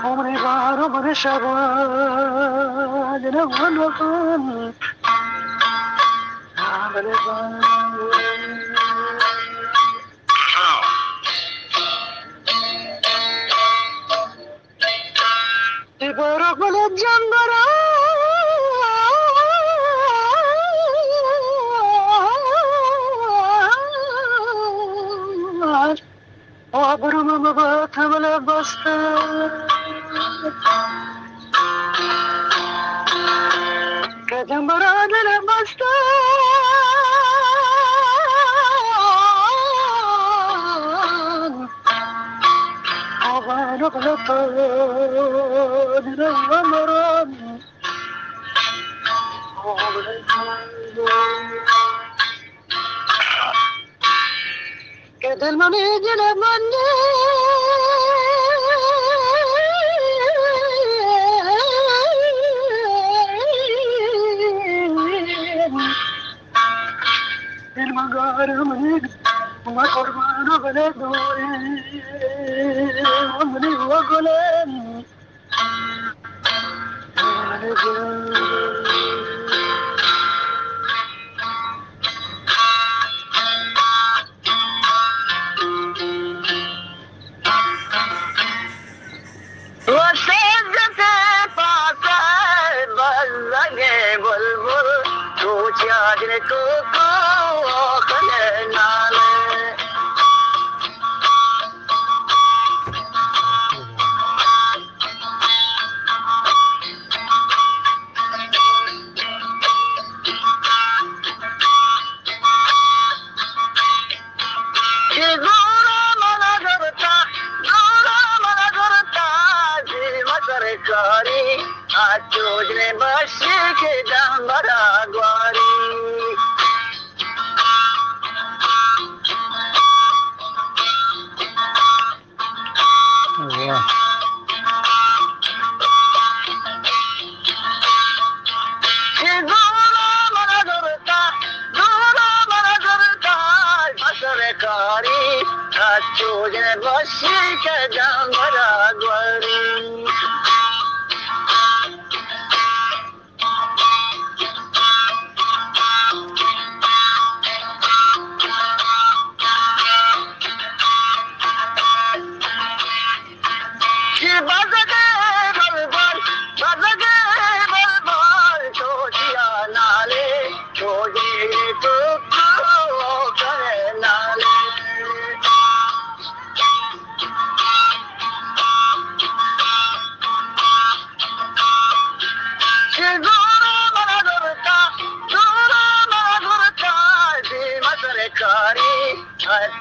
عمري بار عمري شباب نول وطن عمري بار بلد جنبرا وعبر ما مبات ولا بسطة كجنبرا ولا بسطة عبر غلطان الغمران كده المميز لمني المقار منك وما قربان بلدوري ومني وقلن Chojne bashi ke dambara gwari Dura mana durta basare kari chojne bashi ke dambara gwari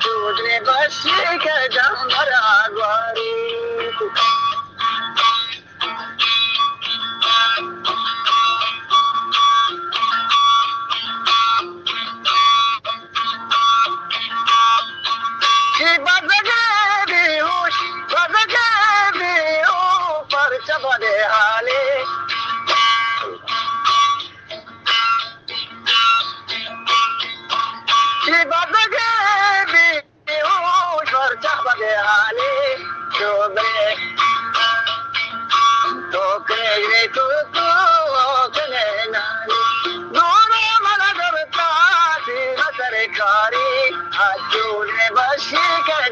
Chojne bashi ke dambara gwari Chojne bashi ke